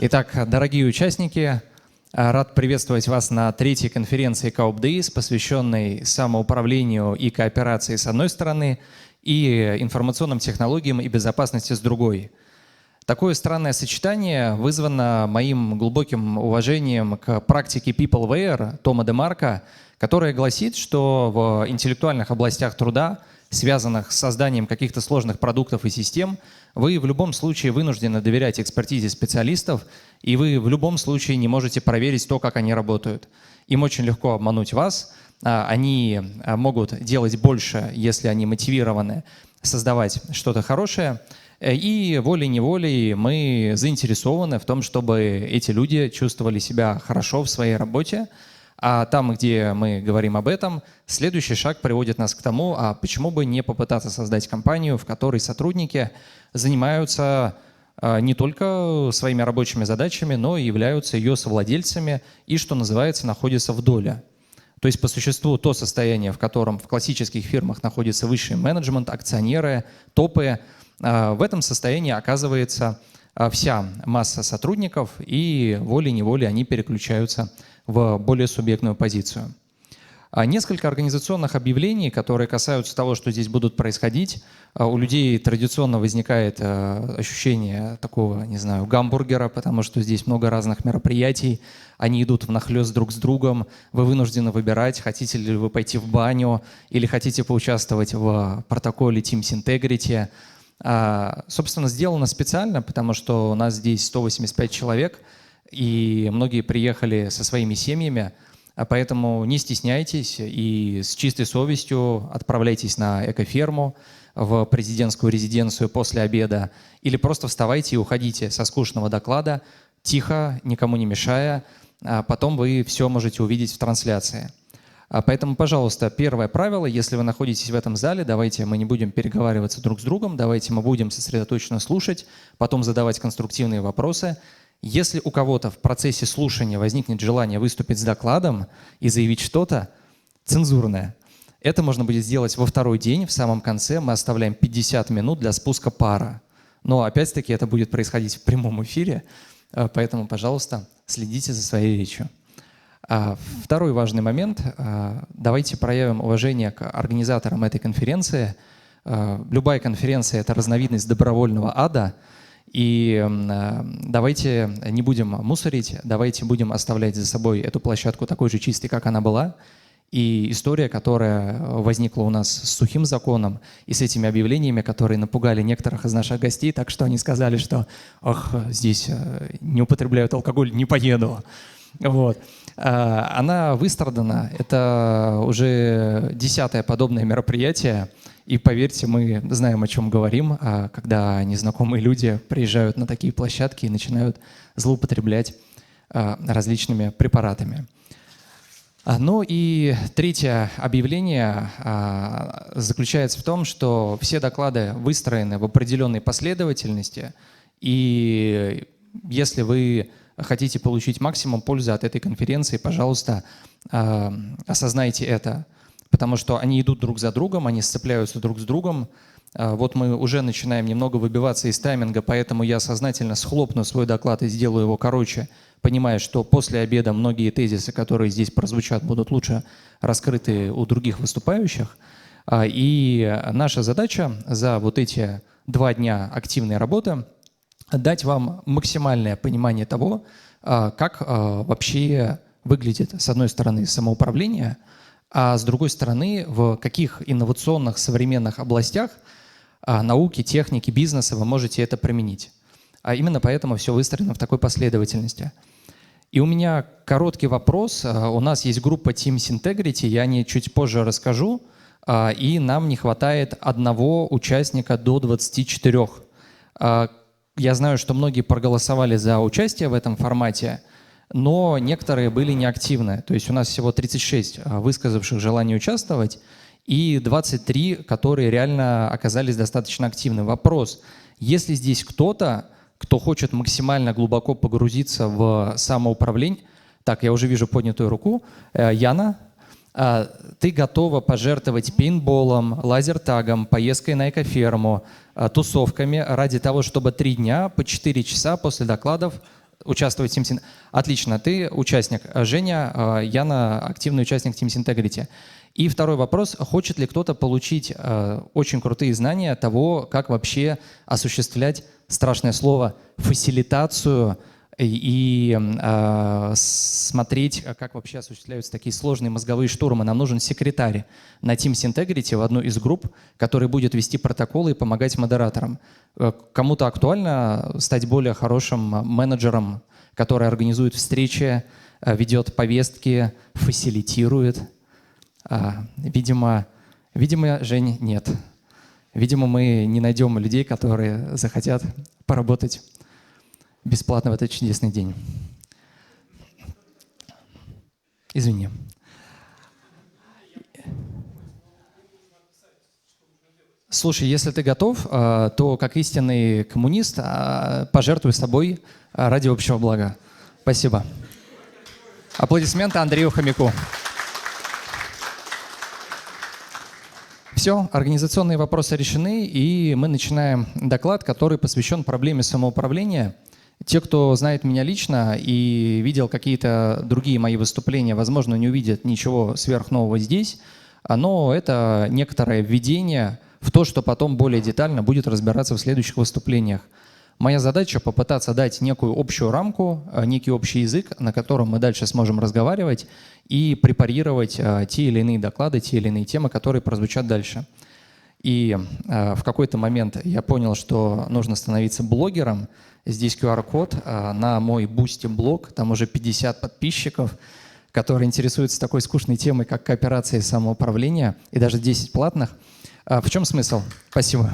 Итак, дорогие участники, рад приветствовать вас на третьей конференции Co-op Days, посвященной самоуправлению и кооперации с одной стороны и информационным технологиям и безопасности с другой. Такое странное сочетание вызвано моим глубоким уважением к практике Peopleware Тома Демарко, которая гласит, что в интеллектуальных областях труда, связанных с созданием каких-то сложных продуктов и систем, вы в любом случае вынуждены доверять экспертизе специалистов, и вы в любом случае не можете проверить то, как они работают. Им очень легко обмануть вас, они могут делать больше, если они мотивированы создавать что-то хорошее, и волей-неволей мы заинтересованы в том, чтобы эти люди чувствовали себя хорошо в своей работе. А там, где мы говорим об этом, следующий шаг приводит нас к тому, а почему бы не попытаться создать компанию, в которой сотрудники занимаются не только своими рабочими задачами, но и являются ее совладельцами и, что называется, находятся в доле. То есть по существу то состояние, в котором в классических фирмах находится высший менеджмент, акционеры, топы, в этом состоянии оказывается вся масса сотрудников, и волей-неволей они переключаются в более субъектную позицию. Несколько организационных объявлений, которые касаются того, что здесь будут происходить. У людей традиционно возникает ощущение такого, не знаю, гамбургера, потому что здесь много разных мероприятий, они идут внахлёст друг с другом, вы вынуждены выбирать, хотите ли вы пойти в баню или хотите поучаствовать в протоколе Teams Integrity. Собственно, сделано специально, потому что у нас здесь 185 человек, и многие приехали со своими семьями, поэтому не стесняйтесь и с чистой совестью отправляйтесь на экоферму, в президентскую резиденцию после обеда, или просто вставайте и уходите со скучного доклада, тихо, никому не мешая, потом вы все можете увидеть в трансляции. Поэтому, пожалуйста, первое правило, если вы находитесь в этом зале, давайте мы не будем переговариваться друг с другом, давайте мы будем сосредоточенно слушать, потом задавать конструктивные вопросы. Если у кого-то в процессе слушания возникнет желание выступить с докладом и заявить что-то цензурное, это можно будет сделать во второй день, в самом конце мы оставляем 50 минут для спуска пара. Но опять-таки это будет происходить в прямом эфире, поэтому, пожалуйста, следите за своей речью. Второй важный момент. Давайте проявим уважение к организаторам этой конференции. Любая конференция – это разновидность добровольного ада. И давайте не будем мусорить, давайте будем оставлять за собой эту площадку такой же чистой, как она была. И история, которая возникла у нас с сухим законом и с этими объявлениями, которые напугали некоторых из наших гостей, так что они сказали, что «Ах, здесь не употребляют алкоголь, не поеду». Вот. Она выстрадана, это уже 10-е подобное мероприятие, и поверьте, мы знаем, о чем говорим, когда незнакомые люди приезжают на такие площадки и начинают злоупотреблять различными препаратами. Ну и третье объявление заключается в том, что все доклады выстроены в определенной последовательности, и если вы хотите получить максимум пользы от этой конференции, пожалуйста, осознайте это, потому что они идут друг за другом, они сцепляются друг с другом. Вот мы уже начинаем немного выбиваться из тайминга, поэтому я сознательно схлопну свой доклад и сделаю его короче, понимая, что после обеда многие тезисы, которые здесь прозвучат, будут лучше раскрыты у других выступающих. И наша задача за вот эти 2 дня активной работы – дать вам максимальное понимание того, как вообще выглядит, с одной стороны, самоуправление, а с другой стороны, в каких инновационных современных областях науки, техники, бизнеса вы можете это применить. А именно поэтому все выстроено в такой последовательности. И у меня короткий вопрос. У нас есть группа Teams Integrity, я о ней чуть позже расскажу, и нам не хватает одного участника до 24. Я знаю, что многие проголосовали за участие в этом формате, но некоторые были неактивны. То есть у нас всего 36 высказавших желание участвовать и 23, которые реально оказались достаточно активны. Вопрос, если здесь кто-то, кто хочет максимально глубоко погрузиться в самоуправление… Так, я уже вижу поднятую руку. Яна, ты готова пожертвовать пейнтболом, лазертагом, поездкой на экоферму, тусовками ради того, чтобы 3 дня по 4 часа после докладов участвовать в Teams. Отлично, ты участник. Женя, Яна активный участник Teams Integrity. И второй вопрос. Хочет ли кто-то получить очень крутые знания того, как вообще осуществлять, страшное слово, фасилитацию и смотреть, как вообще осуществляются такие сложные мозговые штурмы. Нам нужен секретарь на Teams Integrity в одну из групп, который будет вести протоколы и помогать модераторам. Кому-то актуально стать более хорошим менеджером, который организует встречи, ведет повестки, фасилитирует. Видимо, Жень, нет. Видимо, мы не найдем людей, которые захотят поработать бесплатно в этот чудесный день. Извини. Слушай, если ты готов, то как истинный коммунист пожертвуй собой ради общего блага. Спасибо. Аплодисменты Андрею Хомяку. Все, организационные вопросы решены, и мы начинаем доклад, который посвящен проблеме самоуправления. Те, кто знает меня лично и видел какие-то другие мои выступления, возможно, не увидят ничего сверхнового здесь, но это некоторое введение в то, что потом более детально будет разбираться в следующих выступлениях. Моя задача — попытаться дать некую общую рамку, некий общий язык, на котором мы дальше сможем разговаривать и препарировать те или иные доклады, те или иные темы, которые прозвучат дальше. И в какой-то момент я понял, что нужно становиться блогером. Здесь QR-код на мой Boosty-блог, там уже 50 подписчиков, которые интересуются такой скучной темой, как кооперация и самоуправление, и даже 10 платных. В чем смысл? Спасибо.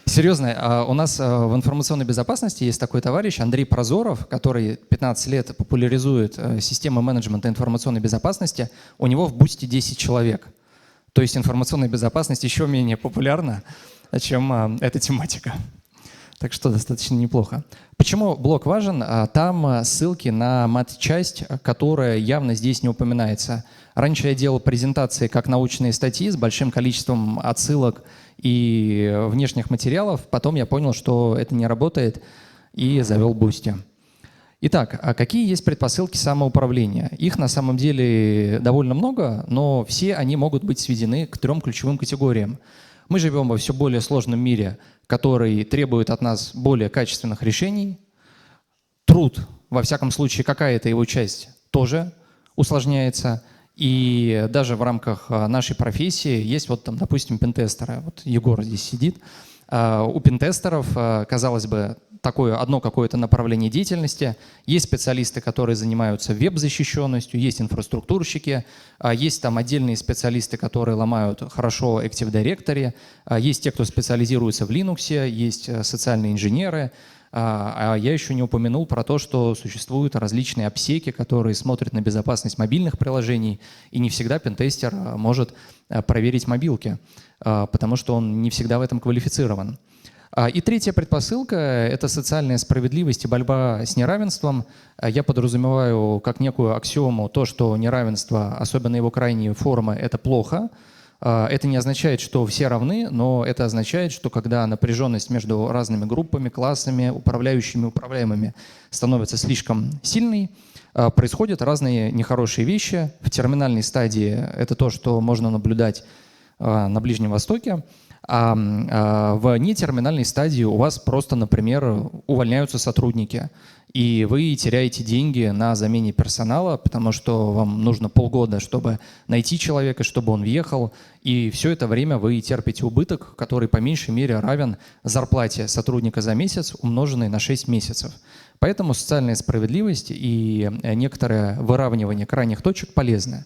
Серьезно, у нас в информационной безопасности есть такой товарищ Андрей Прозоров, который 15 лет популяризует системы менеджмента информационной безопасности. У него в Boosty 10 человек. То есть информационная безопасность еще менее популярна, чем эта тематика. Так что достаточно неплохо. Почему блог важен? Там ссылки на мат-часть, которая явно здесь не упоминается. Раньше я делал презентации как научные статьи с большим количеством отсылок и внешних материалов. Потом я понял, что это не работает, и завел Boosty. Итак, какие есть предпосылки самоуправления? Их на самом деле довольно много, но все они могут быть сведены к 3 ключевым категориям. Мы живем во все более сложном мире, который требует от нас более качественных решений. Труд, во всяком случае, какая-то его часть тоже усложняется. И даже в рамках нашей профессии есть вот там, допустим, пентестеры. Вот Егор здесь сидит. У пентестеров, казалось бы, такое одно какое-то направление деятельности. Есть специалисты, которые занимаются веб-защищенностью, есть инфраструктурщики, есть там отдельные специалисты, которые ломают хорошо Active Directory, есть те, кто специализируется в Linux, есть социальные инженеры. А я еще не упомянул про то, что существуют различные обсеки, которые смотрят на безопасность мобильных приложений, и не всегда пентестер может проверить мобилки, потому что он не всегда в этом квалифицирован. И третья предпосылка — это социальная справедливость и борьба с неравенством. Я подразумеваю как некую аксиому то, что неравенство, особенно его крайние формы, это плохо. Это не означает, что все равны, но это означает, что когда напряженность между разными группами, классами, управляющими, управляемыми становится слишком сильной, происходят разные нехорошие вещи. В терминальной стадии это то, что можно наблюдать на Ближнем Востоке. А в нетерминальной стадии у вас просто, например, увольняются сотрудники, и вы теряете деньги на замене персонала, потому что вам нужно полгода, чтобы найти человека, чтобы он въехал, и все это время вы терпите убыток, который по меньшей мере равен зарплате сотрудника за месяц, умноженной на 6 месяцев. Поэтому социальная справедливость и некоторое выравнивание крайних точек полезны.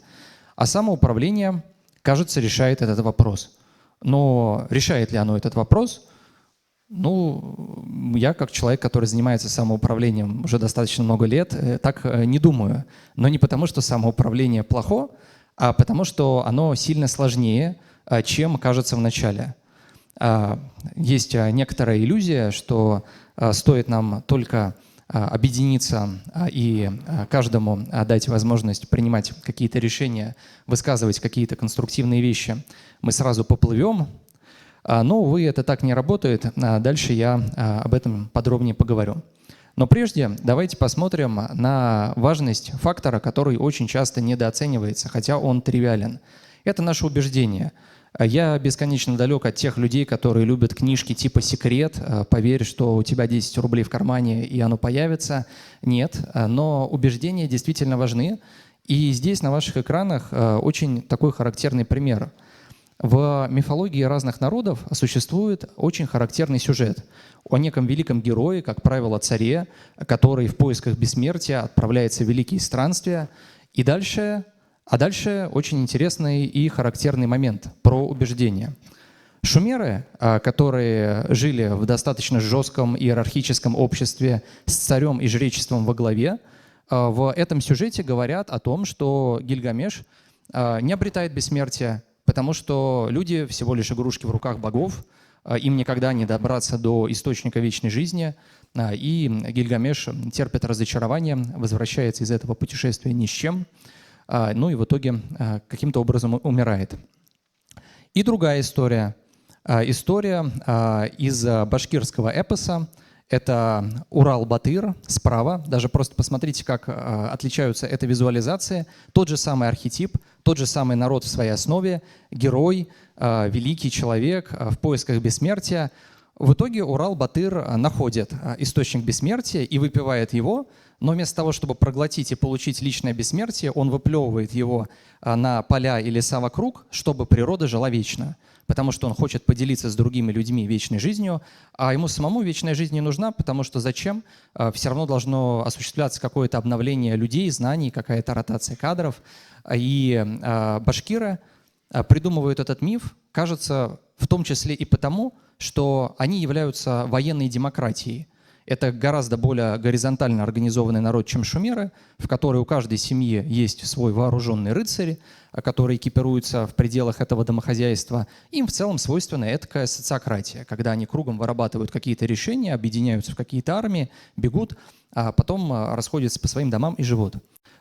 А самоуправление, кажется, решает этот вопрос. Но решает ли оно этот вопрос? Ну, я как человек, который занимается самоуправлением уже достаточно много лет, так не думаю. Но не потому, что самоуправление плохо, а потому, что оно сильно сложнее, чем кажется в начале. Есть некоторая иллюзия, что стоит нам только объединиться и каждому дать возможность принимать какие-то решения, высказывать какие-то конструктивные вещи, мы сразу поплывем. Но, увы, это так не работает. Дальше я об этом подробнее поговорю. Но прежде давайте посмотрим на важность фактора, который очень часто недооценивается, хотя он тривиален. Это наше убеждение. Я бесконечно далек от тех людей, которые любят книжки типа «Секрет», «Поверь, что у тебя 10 рублей в кармане, и оно появится». Нет, но убеждения действительно важны. И здесь на ваших экранах очень такой характерный пример. В мифологии разных народов существует очень характерный сюжет о неком великом герое, как правило, царе, который в поисках бессмертия отправляется в великие странствия. И дальше очень интересный и характерный момент про убеждение. Шумеры, которые жили в достаточно жестком иерархическом обществе с царем и жречеством во главе, в этом сюжете говорят о том, что Гильгамеш не обретает бессмертия, потому что люди всего лишь игрушки в руках богов, им никогда не добраться до источника вечной жизни, и Гильгамеш терпит разочарование, возвращается из этого путешествия ни с чем, ну и в итоге каким-то образом умирает. И другая история. История из башкирского эпоса. Это Урал-Батыр справа. Даже просто посмотрите, как отличаются эти визуализации. Тот же самый архетип, тот же самый народ в своей основе, герой, великий человек в поисках бессмертия. В итоге Урал-Батыр находит источник бессмертия и выпивает его, но вместо того, чтобы проглотить и получить личное бессмертие, он выплевывает его на поля и леса вокруг, чтобы природа жила вечно. Потому что он хочет поделиться с другими людьми вечной жизнью, а ему самому вечная жизнь не нужна, потому что зачем? Все равно должно осуществляться какое-то обновление людей, знаний, какая-то ротация кадров. И башкиры придумывают этот миф, кажется, в том числе и потому, что они являются военной демократией. Это гораздо более горизонтально организованный народ, чем шумеры, в которой у каждой семьи есть свой вооруженный рыцарь, который экипируется в пределах этого домохозяйства. Им в целом свойственна этакая социократия, когда они кругом вырабатывают какие-то решения, объединяются в какие-то армии, бегут, а потом расходятся по своим домам и живут.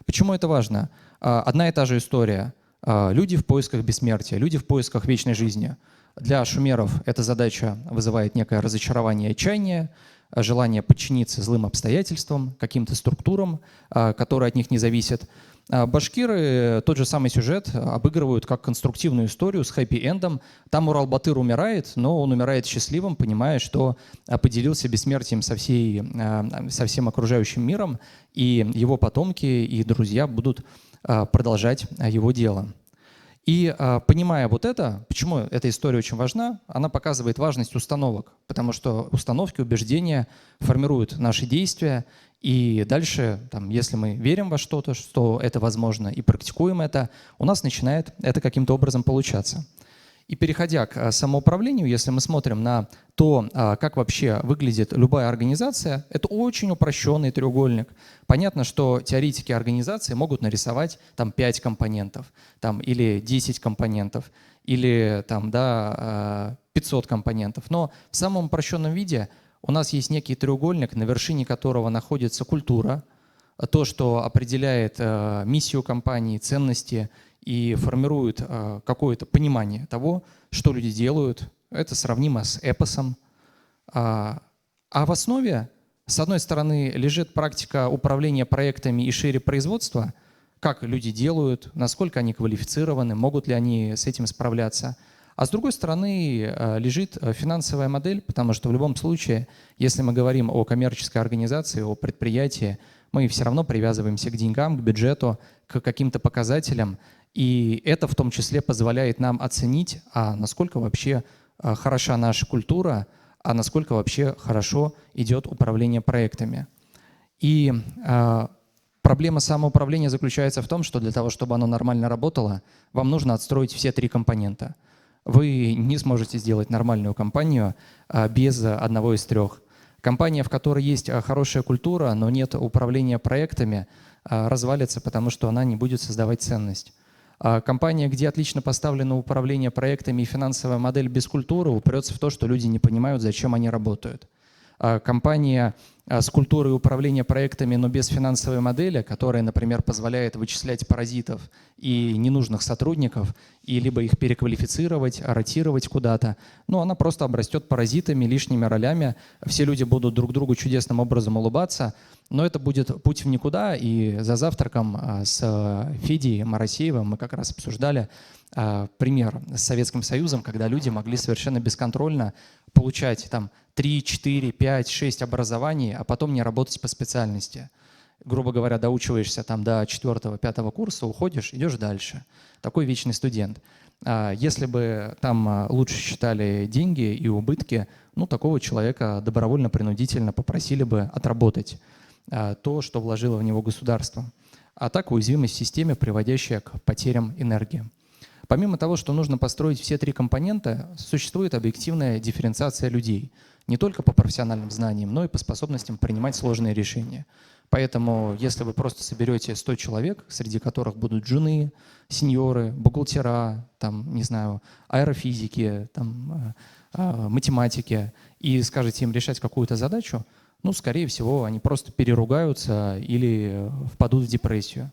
Почему это важно? Одна и та же история. Люди в поисках бессмертия, люди в поисках вечной жизни. Для шумеров эта задача вызывает некое разочарование и отчаяние, желание подчиниться злым обстоятельствам, каким-то структурам, которые от них не зависят. Башкиры тот же самый сюжет обыгрывают как конструктивную историю с хэппи-эндом. Там Урал-Батыр умирает, но он умирает счастливым, понимая, что поделился бессмертием со всем окружающим миром, и его потомки и друзья будут продолжать его дело. И понимая вот это, почему эта история очень важна, она показывает важность установок, потому что установки, убеждения формируют наши действия, и дальше, если мы верим во что-то, что это возможно, и практикуем это, у нас начинает это каким-то образом получаться. И переходя к самоуправлению, если мы смотрим на то, как вообще выглядит любая организация, это очень упрощенный треугольник. Понятно, что теоретики организации могут нарисовать 5 компонентов, или 10 компонентов, или 500 компонентов. Но в самом упрощенном виде у нас есть некий треугольник, на вершине которого находится культура, то, что определяет миссию компании, ценности, и формирует какое-то понимание того, что люди делают. Это сравнимо с эпосом. А в основе, с одной стороны, лежит практика управления проектами и шире производства, как люди делают, насколько они квалифицированы, могут ли они с этим справляться. А с другой стороны, лежит финансовая модель, потому что в любом случае, если мы говорим о коммерческой организации, о предприятии, мы все равно привязываемся к деньгам, к бюджету, к каким-то показателям. И это в том числе позволяет нам оценить, насколько вообще хороша наша культура, насколько вообще хорошо идет управление проектами. И проблема самоуправления заключается в том, что для того, чтобы оно нормально работало, вам нужно отстроить все 3 компонента. Вы не сможете сделать нормальную компанию без одного из 3. Компания, в которой есть хорошая культура, но нет управления проектами, развалится, потому что она не будет создавать ценность. Компания, где отлично поставлено управление проектами и финансовая модель без культуры, упрется в то, что люди не понимают, зачем они работают. Компания, с культурой управления проектами, но без финансовой модели, которая, например, позволяет вычислять паразитов и ненужных сотрудников, и либо их переквалифицировать, ротировать куда-то, но она просто обрастет паразитами, лишними ролями, все люди будут друг другу чудесным образом улыбаться, но это будет путь в никуда, и за завтраком с Федей Моросеевым мы как раз обсуждали пример с Советским Союзом, когда люди могли совершенно бесконтрольно получать там 3, 4, 5, 6 образований, а потом не работать по специальности. Грубо говоря, доучиваешься там до 4-5 курса, уходишь, идешь дальше. Такой вечный студент. Если бы там лучше считали деньги и убытки, ну, такого человека добровольно-принудительно попросили бы отработать то, что вложило в него государство. А так уязвимость в системе, приводящая к потерям энергии. Помимо того, что нужно построить все три компонента, существует объективная дифференциация людей. Не только по профессиональным знаниям, но и по способностям принимать сложные решения. Поэтому, если вы просто соберете 100 человек, среди которых будут джуны, сеньоры, бухгалтера, там, не знаю, аэрофизики, там, математики, и скажете им решать какую-то задачу, ну, скорее всего, они просто переругаются или впадут в депрессию.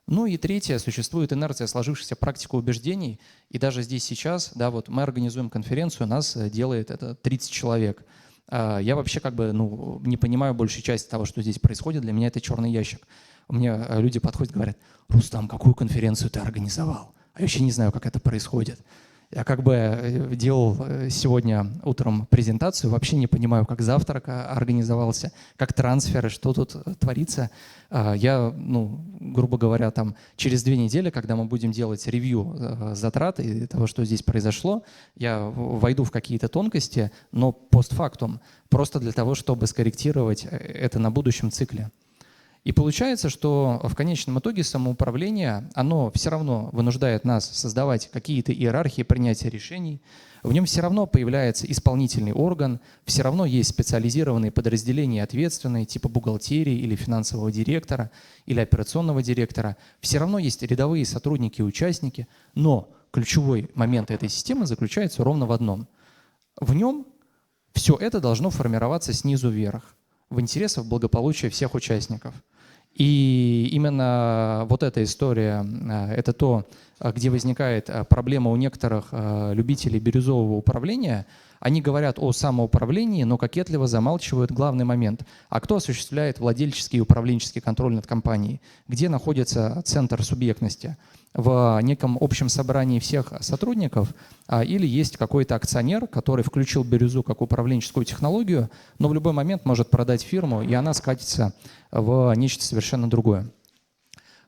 Ну и третье, существует инерция сложившихся практик убеждений, и даже здесь сейчас, да, вот мы организуем конференцию, нас делает это 30 человек. Я вообще как бы не понимаю большей части того, что здесь происходит, для меня это черный ящик. У меня люди подходят и говорят: «Рустам, какую конференцию ты организовал? А я вообще не знаю, как это происходит». Я как бы делал сегодня утром презентацию, вообще не понимаю, как завтрак организовался, как трансферы, что тут творится. Я, грубо говоря, там через 2 недели, когда мы будем делать ревью затрат и того, что здесь произошло, я войду в какие-то тонкости, но постфактум, просто для того, чтобы скорректировать это на будущем цикле. И получается, что в конечном итоге самоуправление, оно все равно вынуждает нас создавать какие-то иерархии принятия решений. В нем все равно появляется исполнительный орган, все равно есть специализированные подразделения ответственные, типа бухгалтерии или финансового директора, или операционного директора. Все равно есть рядовые сотрудники и участники, но ключевой момент этой системы заключается ровно в одном. В нем все это должно формироваться снизу вверх, в интересах благополучия всех участников. И именно вот эта история, это то, где возникает проблема у некоторых любителей бирюзового управления. Они говорят о самоуправлении, но кокетливо замалчивают главный момент. А кто осуществляет владельческий и управленческий контроль над компанией? Где находится центр субъектности? В неком общем собрании всех сотрудников или есть какой-то акционер, который включил бирюзу как управленческую технологию, но в любой момент может продать фирму, и она скатится в нечто совершенно другое.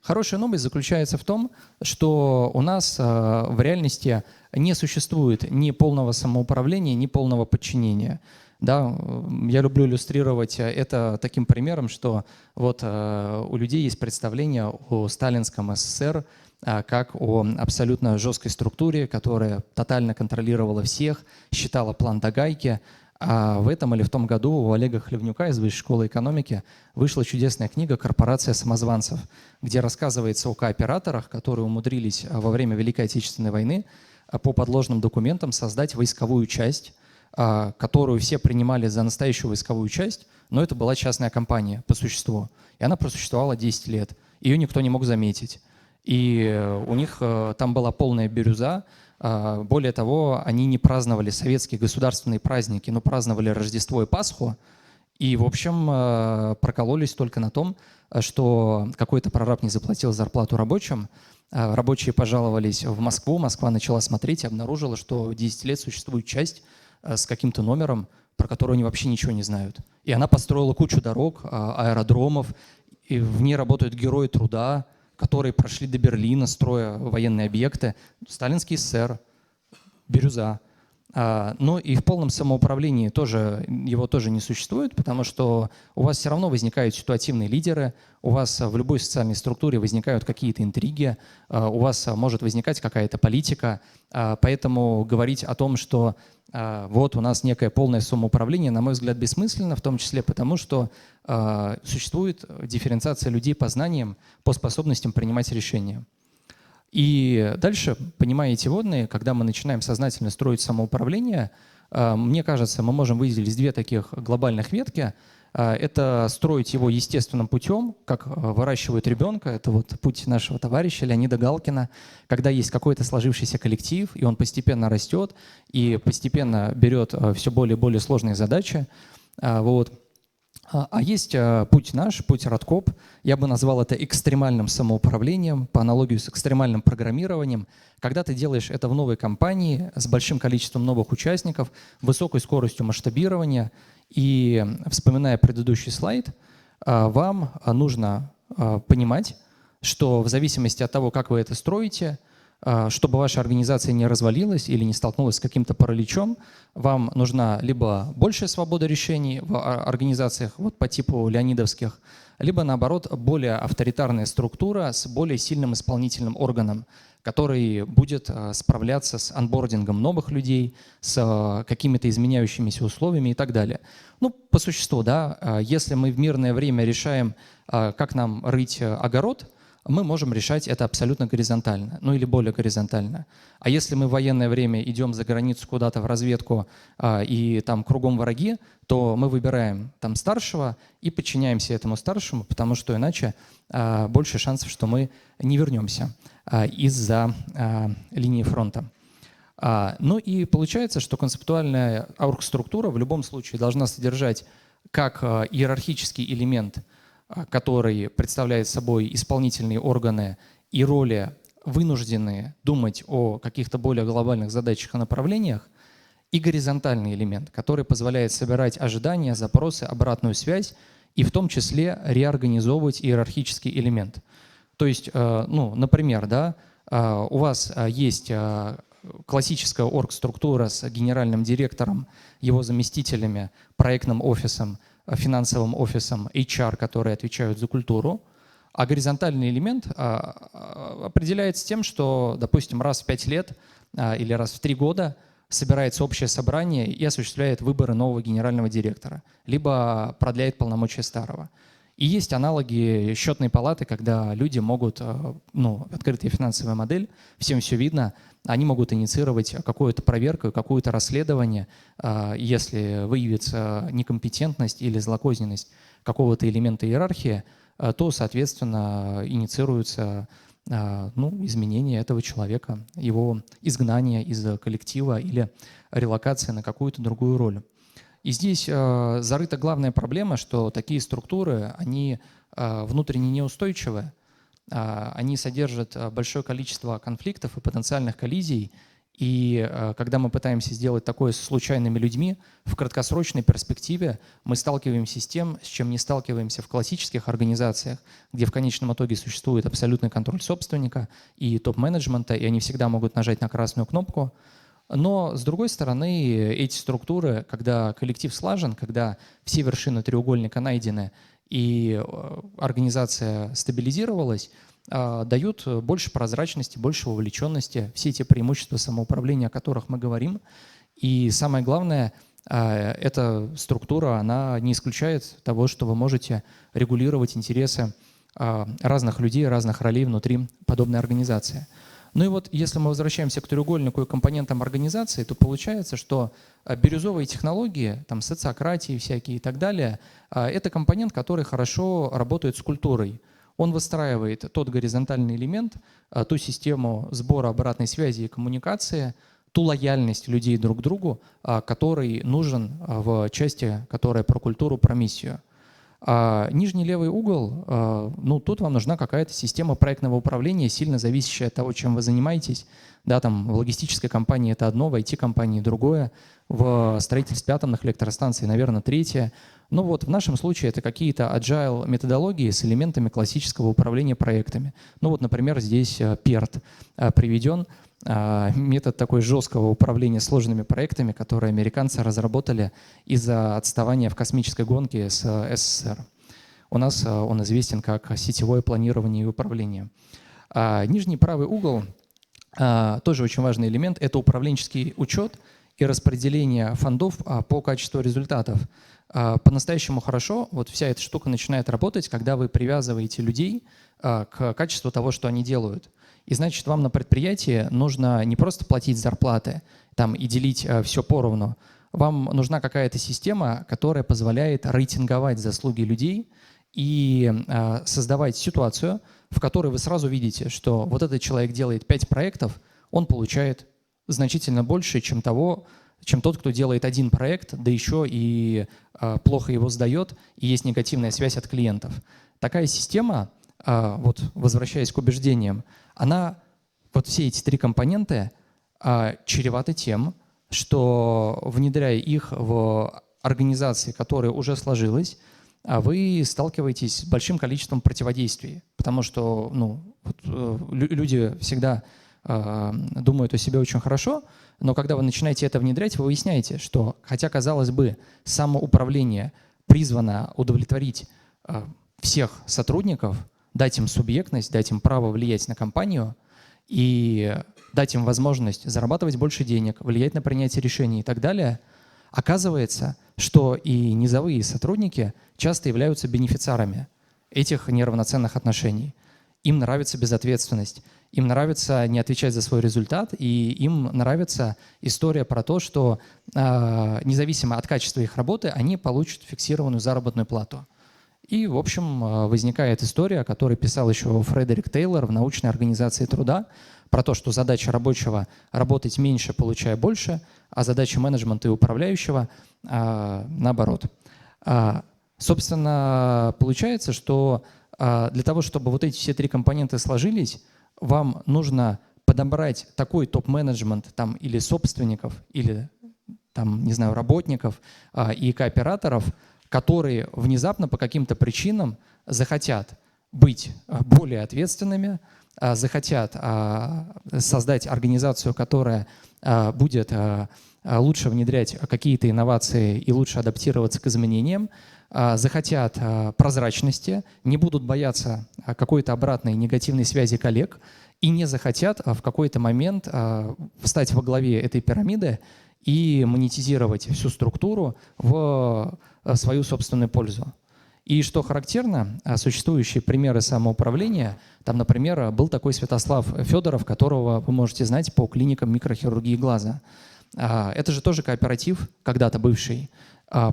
Хорошая новость заключается в том, что у нас в реальности не существует ни полного самоуправления, ни полного подчинения. Да, я люблю иллюстрировать это таким примером, что вот у людей есть представление о сталинском СССР как о абсолютно жесткой структуре, которая тотально контролировала всех, считала план до гайки. А в этом или в том году у Олега Хлевнюка из Высшей школы экономики вышла чудесная книга «Корпорация самозванцев», где рассказывается о кооператорах, которые умудрились во время Великой Отечественной войны по подложным документам создать войсковую часть, которую все принимали за настоящую войсковую часть, но это была частная компания по существу. И она просуществовала 10 лет. Ее никто не мог заметить. И у них там была полная бирюза. Более того, они не праздновали советские государственные праздники, но праздновали Рождество и Пасху. И, в общем, прокололись только на том, что какой-то прораб не заплатил зарплату рабочим. Рабочие пожаловались в Москву. Москва начала смотреть и обнаружила, что 10 лет существует часть с каким-то номером, про который они вообще ничего не знают. И она построила кучу дорог, аэродромов, и в ней работают герои труда, которые прошли до Берлина, строя военные объекты. Сталинский СССР, бирюза. Но и в полном самоуправлении его тоже не существует, потому что у вас все равно возникают ситуативные лидеры, у вас в любой социальной структуре возникают какие-то интриги, у вас может возникать какая-то политика. Поэтому говорить о том, что вот у нас некое полное самоуправление, на мой взгляд, бессмысленно, в том числе потому, что существует дифференциация людей по знаниям, по способностям принимать решения. И дальше, понимая эти водные, когда мы начинаем сознательно строить самоуправление, мне кажется, мы можем выделить 2 таких глобальных ветки. это строить его естественным путем, как выращивают ребенка. Это вот путь нашего товарища Леонида Галкина, когда есть какой-то сложившийся коллектив, и он постепенно растет, и постепенно берет все более и более сложные задачи. Вот. А есть путь наш, путь Радкоп. Я бы назвал это экстремальным самоуправлением, по аналогии с экстремальным программированием. Когда ты делаешь это в новой компании с большим количеством новых участников, высокой скоростью масштабирования, и, вспоминая предыдущий слайд, вам нужно понимать, что в зависимости от того, как вы это строите, чтобы ваша организация не развалилась или не столкнулась с каким-то параличом, вам нужна либо большая свобода решений в организациях вот по типу леонидовских, либо, наоборот, более авторитарная структура с более сильным исполнительным органом, который будет справляться с анбордингом новых людей, с какими-то изменяющимися условиями и так далее. Ну, по существу, да, если мы в мирное время решаем, как нам рыть огород, мы можем решать это абсолютно горизонтально, ну или более горизонтально. А если мы в военное время идем за границу куда-то в разведку и там кругом враги, то мы выбираем там старшего и подчиняемся этому старшему, потому что иначе больше шансов, что мы не вернемся из-за линии фронта. Ну и получается, что концептуальная оргструктура в любом случае должна содержать как иерархический элемент, который представляет собой исполнительные органы и роли, вынужденные думать о каких-то более глобальных задачах и направлениях, и горизонтальный элемент, который позволяет собирать ожидания, запросы, обратную связь и в том числе реорганизовывать иерархический элемент. То есть, ну, например, да, у вас есть классическая оргструктура с генеральным директором, его заместителями, проектным офисом, финансовым офисом, HR, которые отвечают за культуру, а горизонтальный элемент определяется тем, что, допустим, раз в 5 лет или раз в 3 года собирается общее собрание и осуществляет выборы нового генерального директора, либо продляет полномочия старого. И есть аналоги счетной палаты, когда люди могут, ну, открытая финансовая модель, всем все видно, они могут инициировать какую-то проверку, какое-то расследование, если выявится некомпетентность или злокозненность какого-то элемента иерархии, то, соответственно, инициируется изменение этого человека, его изгнание из коллектива или релокация на какую-то другую роль. И здесь зарыта главная проблема, что такие структуры, они внутренне неустойчивы, они содержат большое количество конфликтов и потенциальных коллизий, и когда мы пытаемся сделать такое с случайными людьми, в краткосрочной перспективе мы сталкиваемся с тем, с чем не сталкиваемся в классических организациях, где в конечном итоге существует абсолютный контроль собственника и топ-менеджмента, и они всегда могут нажать на красную кнопку. Но, с другой стороны, эти структуры, когда коллектив слажен, когда все вершины треугольника найдены и организация стабилизировалась, дают больше прозрачности, больше вовлеченности, все те преимущества самоуправления, о которых мы говорим. И самое главное, эта структура, она не исключает того, что вы можете регулировать интересы разных людей, разных ролей внутри подобной организации. Ну и вот если мы возвращаемся к треугольнику и компонентам организации, то получается, что бирюзовые технологии, там социократии всякие и так далее, это компонент, который хорошо работает с культурой. Он выстраивает тот горизонтальный элемент, ту систему сбора обратной связи и коммуникации, ту лояльность людей друг к другу, который нужен в части, которая про культуру, про миссию. Нижний левый угол, ну, тут вам нужна какая-то система проектного управления, сильно зависящая от того, чем вы занимаетесь. Да, там в логистической компании это одно, в IT-компании другое, в строительстве атомных электростанций, наверное, третье. Ну вот в нашем случае это какие-то agile методологии с элементами классического управления проектами. Ну вот, например, здесь PERT приведен. Метод такой жесткого управления сложными проектами, которые американцы разработали из-за отставания в космической гонке с СССР. У нас он известен как сетевое планирование и управление. Нижний правый угол, тоже очень важный элемент, это управленческий учет и распределение фондов по качеству результатов. По-настоящему хорошо вот вся эта штука начинает работать, когда вы привязываете людей к качеству того, что они делают. И значит, вам на предприятии нужно не просто платить зарплаты там, и делить все поровну, вам нужна какая-то система, которая позволяет рейтинговать заслуги людей и создавать ситуацию, в которой вы сразу видите, что вот этот человек делает 5 проектов, он получает значительно больше, чем тот, кто делает один проект, да еще и плохо его сдает, и есть негативная связь от клиентов. Такая система, вот возвращаясь к убеждениям, вот все эти 3 компонента чреваты тем, что, внедряя их в организации, которая уже сложилась, вы сталкиваетесь с большим количеством противодействий, потому что люди всегда думают о себе очень хорошо, но когда вы начинаете это внедрять, вы выясняете, что, хотя, казалось бы, самоуправление призвано удовлетворить всех сотрудников, дать им субъектность, дать им право влиять на компанию и дать им возможность зарабатывать больше денег, влиять на принятие решений и так далее, оказывается, что и низовые сотрудники часто являются бенефициарами этих неравноценных отношений. Им нравится безответственность, им нравится не отвечать за свой результат, и им нравится история про то, что независимо от качества их работы, они получат фиксированную заработную плату. И, в общем, возникает история, о которой писал еще Фредерик Тейлор в «Научной организации труда», про то, что задача рабочего — работать меньше, получая больше, а задача менеджмента и управляющего — наоборот. Собственно, получается, что для того, чтобы вот эти все 3 компонента сложились, вам нужно подобрать такой топ-менеджмент там, или собственников, или там, не знаю, работников и кооператоров, которые внезапно по каким-то причинам захотят быть более ответственными, захотят создать организацию, которая будет лучше внедрять какие-то инновации и лучше адаптироваться к изменениям, захотят прозрачности, не будут бояться какой-то обратной негативной связи коллег и не захотят в какой-то момент встать во главе этой пирамиды и монетизировать всю структуру в свою собственную пользу. И что характерно, существующие примеры самоуправления, там, например, был такой Святослав Федоров, которого вы можете знать по клиникам микрохирургии глаза. Это же тоже кооператив, когда-то бывший.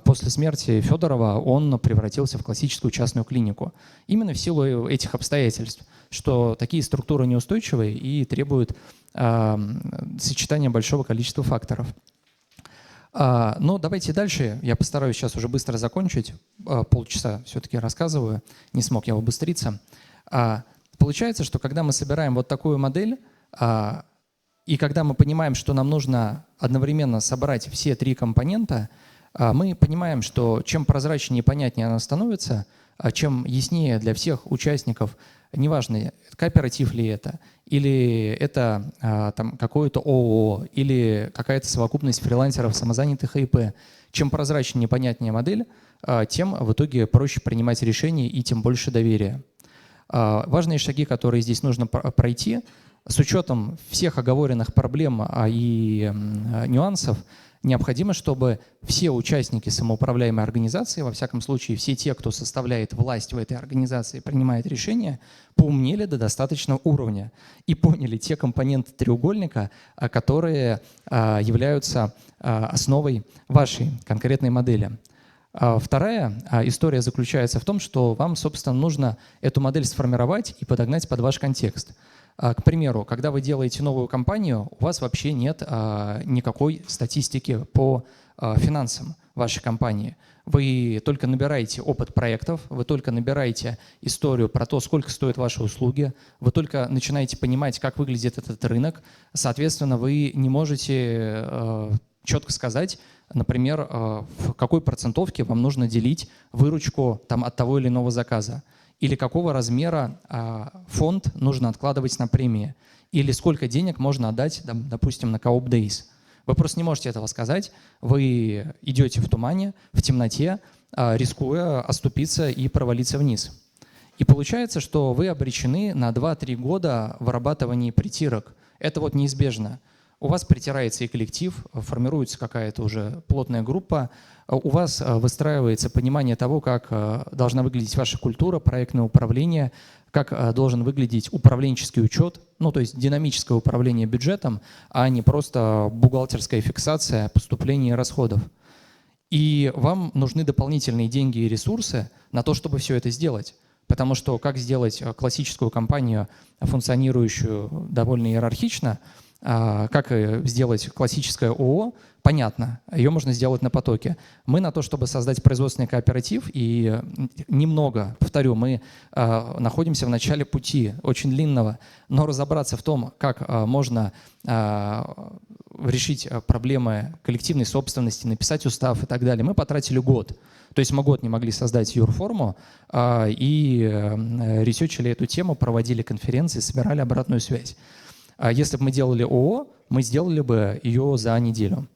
После смерти Федорова он превратился в классическую частную клинику. Именно в силу этих обстоятельств, что такие структуры неустойчивые и требуют сочетания большого количества факторов. Но давайте дальше. Я постараюсь сейчас уже быстро закончить. Полчаса все-таки рассказываю. Не смог я убыстриться. Получается, что когда мы собираем вот такую модель, и когда мы понимаем, что нам нужно одновременно собрать все 3 компонента, мы понимаем, что чем прозрачнее и понятнее она становится, чем яснее для всех участников, неважно, кооператив ли это, или это там какое-то ООО, или какая-то совокупность фрилансеров, самозанятых и ИП, чем прозрачнее и понятнее модель, тем в итоге проще принимать решения и тем больше доверия. Важные шаги, которые здесь нужно пройти, с учетом всех оговоренных проблем и нюансов, необходимо, чтобы все участники самоуправляемой организации, во всяком случае все те, кто составляет власть в этой организации, принимает решения, поумнели до достаточного уровня и поняли те компоненты треугольника, которые являются основой вашей конкретной модели. Вторая история заключается в том, что вам, собственно, нужно эту модель сформировать и подогнать под ваш контекст. К примеру, когда вы делаете новую компанию, у вас вообще нет никакой статистики по финансам вашей компании. Вы только набираете опыт проектов, вы только набираете историю про то, сколько стоят ваши услуги, вы только начинаете понимать, как выглядит этот рынок. Соответственно, вы не можете четко сказать, например, в какой процентовке вам нужно делить выручку там, от того или иного заказа. Или какого размера фонд нужно откладывать на премии, или сколько денег можно отдать, допустим, на Co-op Days. Вы просто не можете этого сказать, вы идете в тумане, в темноте, рискуя оступиться и провалиться вниз. И получается, что вы обречены на 2-3 года вырабатывания притирок. Это вот неизбежно. у вас притирается и коллектив, формируется какая-то уже плотная группа, у вас выстраивается понимание того, как должна выглядеть ваша культура, проектное управление, как должен выглядеть управленческий учет, ну то есть динамическое управление бюджетом, а не просто бухгалтерская фиксация поступлений и расходов. И вам нужны дополнительные деньги и ресурсы на то, чтобы все это сделать. Потому что как сделать классическую компанию, функционирующую довольно иерархично, как сделать классическое ООО, понятно, ее можно сделать на потоке. Мы на то, чтобы создать производственный кооператив, и немного, повторю, мы находимся в начале пути, очень длинного, но разобраться в том, как можно решить проблемы коллективной собственности, написать устав и так далее, мы потратили год. То есть мы год не могли создать юрформу и ресерчили эту тему, проводили конференции, собирали обратную связь. Если бы мы делали ООО, мы сделали бы ее за неделю.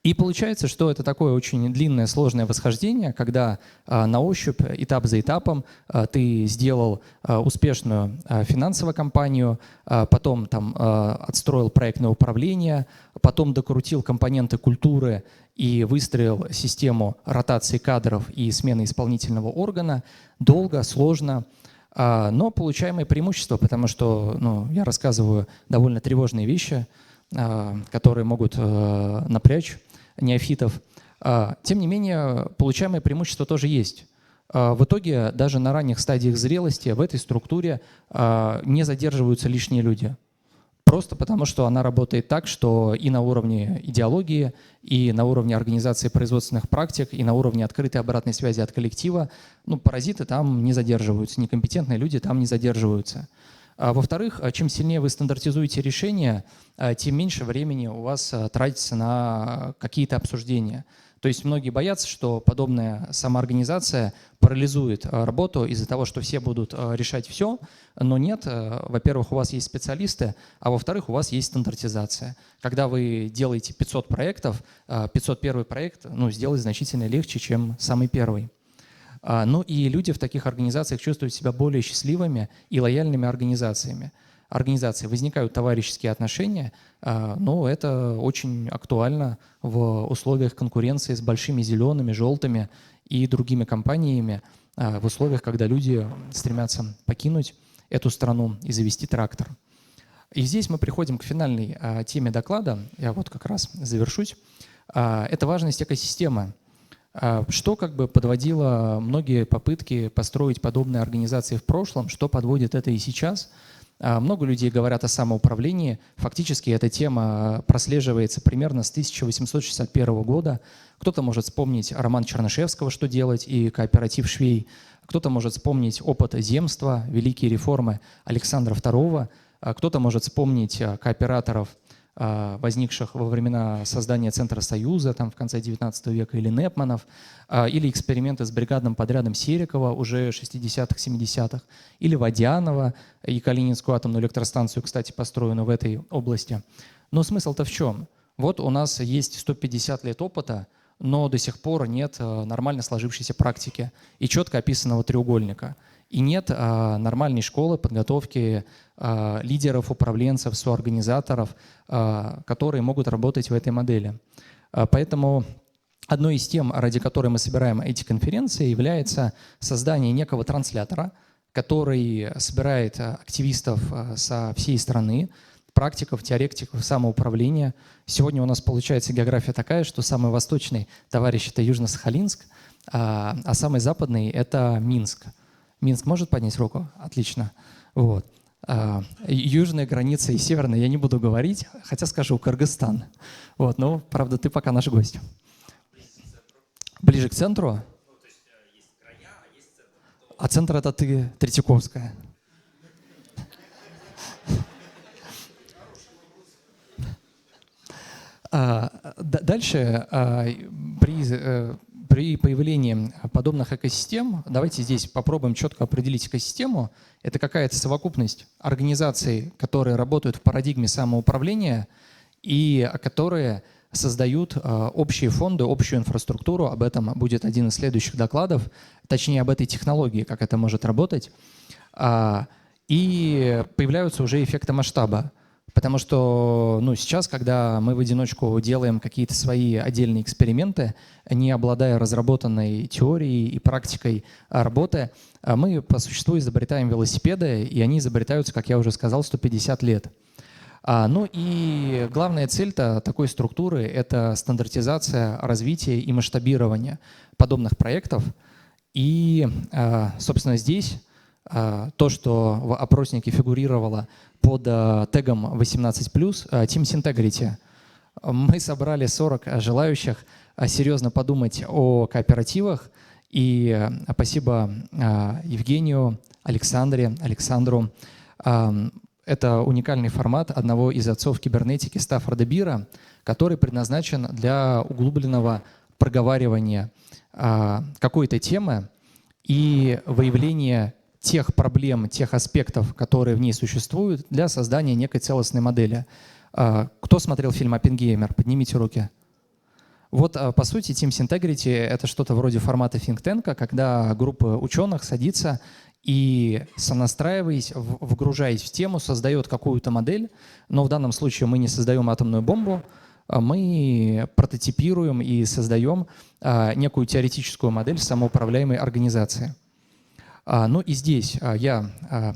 И получается, что это такое очень длинное, сложное восхождение, когда на ощупь, этап за этапом, ты сделал успешную финансовую кампанию, потом там отстроил проектное управление, потом докрутил компоненты культуры и выстроил систему ротации кадров и смены исполнительного органа. Долго, сложно, но получаемые преимущества, потому что я рассказываю довольно тревожные вещи, которые могут напрячь неофитов. Тем не менее, получаемые преимущества тоже есть. В итоге даже на ранних стадиях зрелости в этой структуре не задерживаются лишние люди. Просто потому, что она работает так, что и на уровне идеологии, и на уровне организации производственных практик, и на уровне открытой обратной связи от коллектива, паразиты там не задерживаются, некомпетентные люди там не задерживаются. Во-вторых, чем сильнее вы стандартизуете решения, тем меньше времени у вас тратится на какие-то обсуждения. То есть многие боятся, что подобная самоорганизация парализует работу из-за того, что все будут решать все, но нет. Во-первых, у вас есть специалисты, а во-вторых, у вас есть стандартизация. Когда вы делаете 500 проектов, 501 проект сделать значительно легче, чем самый первый. И люди в таких организациях чувствуют себя более счастливыми и лояльными организациями. Возникают товарищеские отношения, но это очень актуально в условиях конкуренции с большими зелеными, желтыми и другими компаниями, в условиях, когда люди стремятся покинуть эту страну и завести трактор. И здесь мы приходим к финальной теме доклада, я вот как раз завершусь. Это важность экосистемы. Что подводило многие попытки построить подобные организации в прошлом, что подводит это и сейчас. Много людей говорят о самоуправлении. Фактически эта тема прослеживается примерно с 1861 года. Кто-то может вспомнить роман Чернышевского «Что делать» и кооператив «Швей». Кто-то может вспомнить опыт земства, великие реформы Александра II. Кто-то может вспомнить кооператоров, возникших во времена создания Центра Союза в конце XIX века, или Непманов, или эксперименты с бригадным подрядом Серикова уже 60-х, 70-х, или Водянова и Калининскую атомную электростанцию, кстати, построенную в этой области. Но смысл-то в чем? Вот у нас есть 150 лет опыта, но до сих пор нет нормально сложившейся практики и четко описанного треугольника. И нет нормальной школы подготовки лидеров, управленцев, соорганизаторов, которые могут работать в этой модели. Поэтому одной из тем, ради которой мы собираем эти конференции, является создание некого транслятора, который собирает активистов со всей страны, практиков, теоретиков самоуправления. Сегодня у нас получается география такая, что самый восточный товарищ – это Южно-Сахалинск, а самый западный – это Минск. Минск может поднять руку? Отлично. Вот. Южная граница и северная я не буду говорить, хотя скажу Кыргызстан. Вот. Но, правда, ты пока наш гость. Ближе к центру? А центр — это ты, Третьяковская. Дальше при появлении подобных экосистем, давайте здесь попробуем четко определить экосистему. Это какая-то совокупность организаций, которые работают в парадигме самоуправления и которые создают общие фонды, общую инфраструктуру. Об этом будет один из следующих докладов, точнее об этой технологии, как это может работать. И появляются уже эффекты масштаба. Потому что сейчас, когда мы в одиночку делаем какие-то свои отдельные эксперименты, не обладая разработанной теорией и практикой работы, мы по существу изобретаем велосипеды, и они изобретаются, как я уже сказал, 150 лет. И главная цель-то такой структуры — это стандартизация, развитие и масштабирование подобных проектов. И, собственно, здесь то, что в опроснике фигурировало под тегом 18+, Teams Integrity. Мы собрали 40 желающих серьезно подумать о кооперативах. И спасибо Евгению, Александру. Это уникальный формат одного из отцов кибернетики Стаффорда Бира, который предназначен для углубленного проговаривания какой-то темы и выявления тех проблем, тех аспектов, которые в ней существуют, для создания некой целостной модели. Кто смотрел фильм «Оппенгеймер»? Поднимите руки. Вот, по сути, Teams Integrity — это что-то вроде формата think tank, когда группа ученых садится и, сонастраиваясь, вгружаясь в тему, создает какую-то модель, но в данном случае мы не создаем атомную бомбу, мы прототипируем и создаем некую теоретическую модель самоуправляемой организации. И здесь я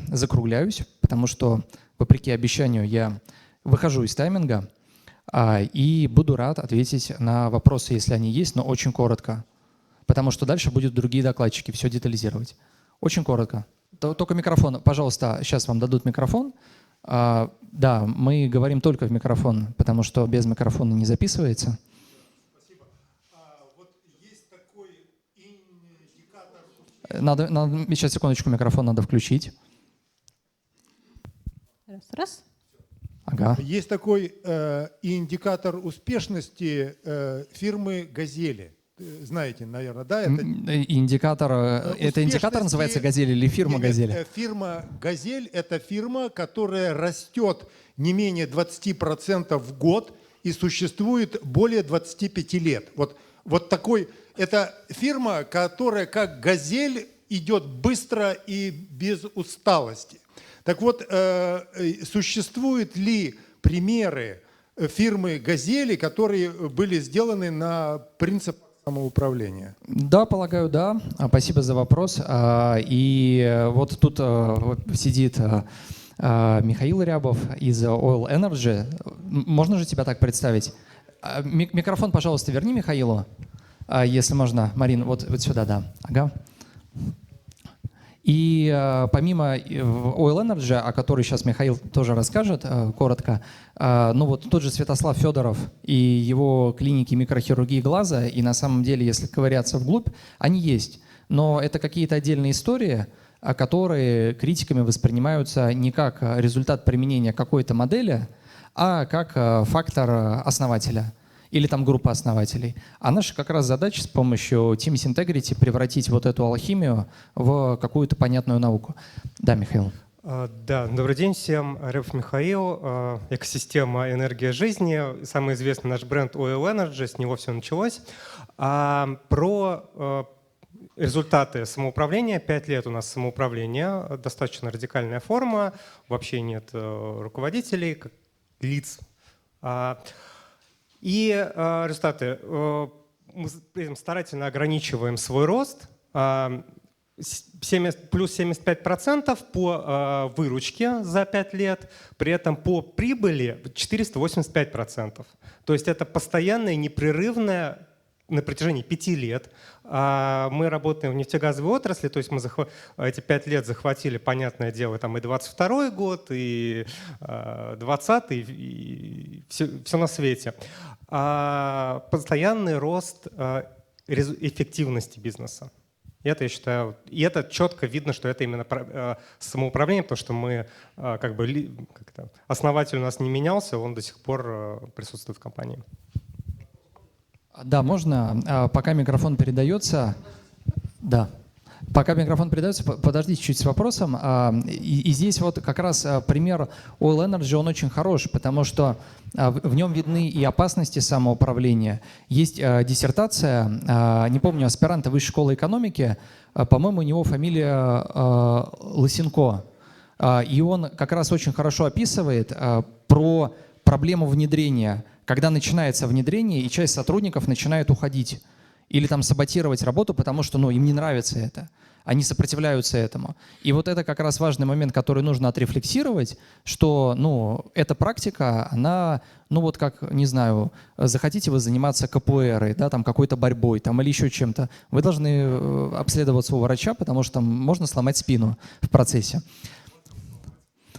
закругляюсь, потому что, вопреки обещанию, я выхожу из тайминга и буду рад ответить на вопросы, если они есть, но очень коротко, потому что дальше будут другие докладчики все детализировать. Очень коротко. Только микрофон. Пожалуйста, сейчас вам дадут микрофон. Да, мы говорим только в микрофон, потому что без микрофона не записывается. Спасибо. Вот есть такой индикатор... Сейчас, секундочку, микрофон надо включить. Раз. Ага. Есть такой индикатор успешности фирмы «Газели». Знаете, наверное, да? Это индикатор называется «Газель» или фирма «Газель»? Фирма «Газель» — это фирма, которая растет не менее 20% в год и существует более 25 лет. Вот такой, это фирма, которая как «Газель» идет быстро и без усталости. Так вот, существуют ли примеры фирмы «Газели», которые были сделаны на принципах самоуправления? Да, полагаю, да. Спасибо за вопрос. И вот тут сидит Михаил Рябов из Oil Energy. Можно же тебя так представить? Микрофон, пожалуйста, верни Михаилу, если можно. Марин, вот сюда, да. Ага. И помимо Oil Energy, о которой сейчас Михаил тоже расскажет коротко, вот тот же Святослав Федоров и его клиники микрохирургии глаза, и на самом деле, если ковыряться вглубь, они есть. Но это какие-то отдельные истории, которые критиками воспринимаются не как результат применения какой-то модели, а как фактор основателя или там группа основателей. А наша как раз задача с помощью Teams Integrity превратить вот эту алхимию в какую-то понятную науку. Да, Михаил. Да, добрый день всем. Рябов Михаил, экосистема «Энергия жизни». Самый известный наш бренд Oil Energy, с него все началось. Про результаты самоуправления. 5 лет у нас самоуправление, достаточно радикальная форма, вообще нет руководителей, лиц. И результаты. Мы старательно ограничиваем свой рост. Плюс 75% по выручке за 5 лет, при этом по прибыли 485%. То есть это постоянное, непрерывное на протяжении 5 лет. Мы работаем в нефтегазовой отрасли, то есть мы эти 5 лет захватили, понятное дело, там и 22 год, и 20-й, и все на свете. Постоянный рост эффективности бизнеса. И это, я считаю, и это четко видно, что это именно самоуправление, потому что мы основатель у нас не менялся, он до сих пор присутствует в компании. Да, можно. Пока микрофон передается. Да. Пока микрофон передается, подождите чуть с вопросом. И здесь вот как раз пример Oil Energy, он очень хорош, потому что в нем видны и опасности самоуправления. Есть диссертация, не помню, аспиранта Высшей школы экономики, по-моему, у него фамилия Лысенко. И он как раз очень хорошо описывает, про проблему внедрения, когда начинается внедрение, и часть сотрудников начинает уходить или там саботировать работу, потому что им не нравится это. Они сопротивляются этому. И вот это как раз важный момент, который нужно отрефлексировать, что эта практика, она, как, не знаю, захотите вы заниматься КПРой, да, там какой-то борьбой там, или еще чем-то, вы должны обследоваться у врача, потому что там можно сломать спину в процессе.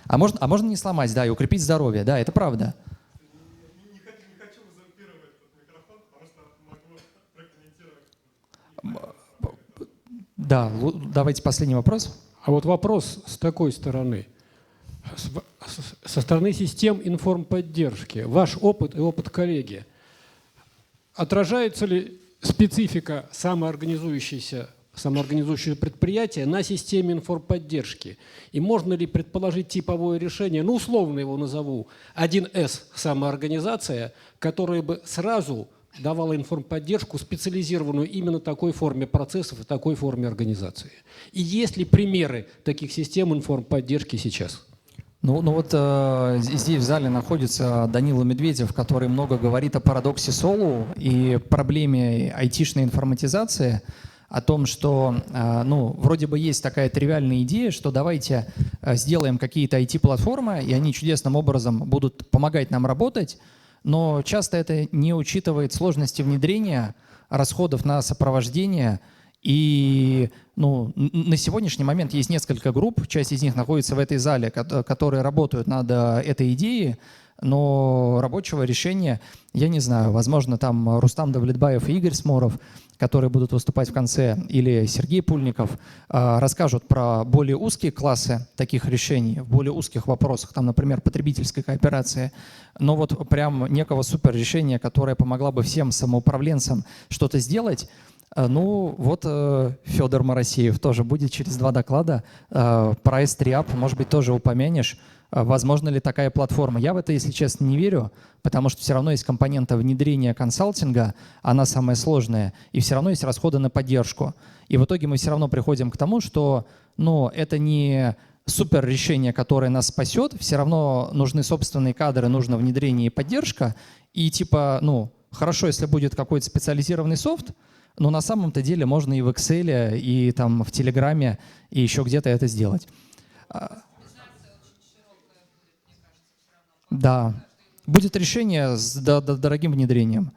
А можно не сломать, да, и укрепить здоровье, да, это правда. Не хочу узурпировать этот микрофон, потому что могу прокомментировать. Да, давайте последний вопрос. А вот вопрос с такой стороны. Со стороны систем информподдержки. Ваш опыт и опыт коллеги. Отражается ли специфика самоорганизующего предприятия на системе информподдержки? И можно ли предположить типовое решение, условно его назову, 1С самоорганизация, которая бы сразу давала информподдержку, специализированную именно такой форме процессов и такой форме организации? И есть ли примеры таких систем информподдержки сейчас? Здесь в зале находится Данила Медведев, который много говорит о парадоксе Солу и проблеме айтишной информатизации, о том, что вроде бы есть такая тривиальная идея, что давайте сделаем какие-то IT-платформы, и они чудесным образом будут помогать нам работать, но часто это не учитывает сложности внедрения, расходов на сопровождение. И на сегодняшний момент есть несколько групп, часть из них находится в этой зале, которые работают над этой идеей, но рабочего решения, я не знаю, возможно, там Рустам Давлетбаев и Игорь Сморов, которые будут выступать в конце, или Сергей Пульников, расскажут про более узкие классы таких решений, в более узких вопросах, там, например, потребительской кооперации, но вот прям некого суперрешения, которое помогло бы всем самоуправленцам что-то сделать. Федор Моросеев тоже будет через 2 доклада. Про S3App, может быть, тоже упомянешь. Возможно ли такая платформа? Я в это, если честно, не верю, потому что все равно есть компонента внедрения консалтинга, она самая сложная, и все равно есть расходы на поддержку. И в итоге мы все равно приходим к тому, что это не супер решение, которое нас спасет, все равно нужны собственные кадры, нужно внедрение и поддержка. И хорошо, если будет какой-то специализированный софт, но на самом-то деле можно и в Excel, и там в Телеграме, и еще где-то это сделать. Да, будет решение с дорогим внедрением.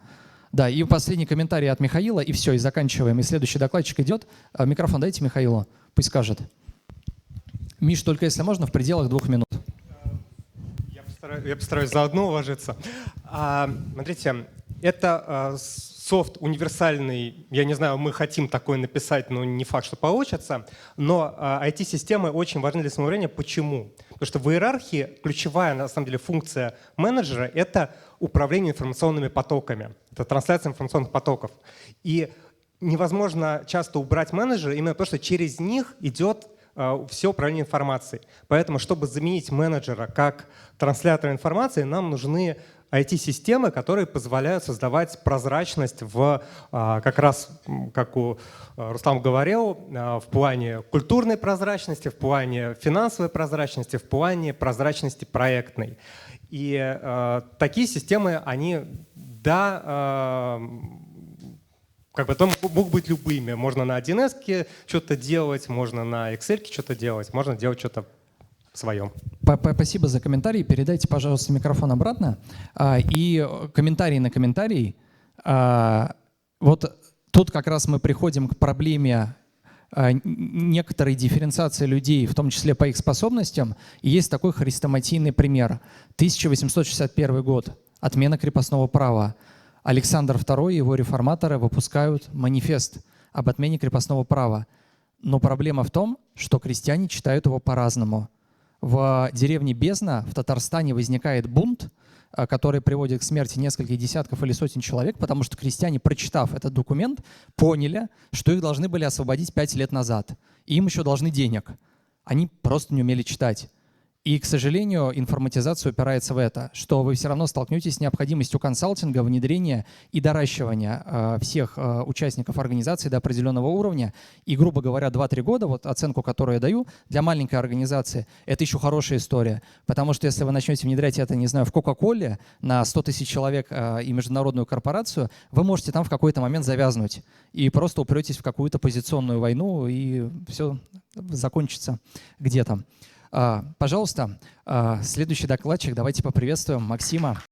Да, и последний комментарий от Михаила, и все, и заканчиваем. И следующий докладчик идет. Микрофон дайте Михаилу, пусть скажет. Миш, только если можно, в пределах 2 минут. Я постараюсь заодно уложиться. Смотрите, это софт универсальный, я не знаю, мы хотим такой написать, но не факт, что получится, но IT-системы очень важны для самоуправления. Почему? Потому что в иерархии ключевая, на самом деле, функция менеджера — это управление информационными потоками, это трансляция информационных потоков. И невозможно часто убрать менеджера именно потому, что через них идет все управление информацией. Поэтому, чтобы заменить менеджера как транслятора информации, нам нужны IT-системы, которые позволяют создавать прозрачность как раз, как Рустам говорил, в плане культурной прозрачности, в плане финансовой прозрачности, в плане прозрачности проектной. И такие системы, они, там могут быть любыми. Можно на 1С что-то делать, можно на Excel что-то делать, можно делать что-то своем. Спасибо за комментарий. Передайте, пожалуйста, микрофон обратно. И комментарий на комментарий. Вот тут как раз мы приходим к проблеме некоторой дифференциации людей, в том числе по их способностям. И есть такой хрестоматийный пример. 1861 год. Отмена крепостного права. Александр II и его реформаторы выпускают манифест об отмене крепостного права. Но проблема в том, что крестьяне читают его по-разному. В деревне Бездна в Татарстане возникает бунт, который приводит к смерти нескольких десятков или сотен человек, потому что крестьяне, прочитав этот документ, поняли, что их должны были освободить 5 лет назад. И им еще должны денег. Они просто не умели читать. И, к сожалению, информатизация упирается в это, что вы все равно столкнетесь с необходимостью консалтинга, внедрения и доращивания всех участников организации до определенного уровня. И, грубо говоря, 2-3 года, вот оценку, которую я даю, для маленькой организации это еще хорошая история. Потому что если вы начнете внедрять это, не знаю, в Кока-Коле на 100 тысяч человек и международную корпорацию, вы можете там в какой-то момент завязнуть и просто упретесь в какую-то позиционную войну, и все закончится где-то. Пожалуйста, следующий докладчик, давайте поприветствуем Максима.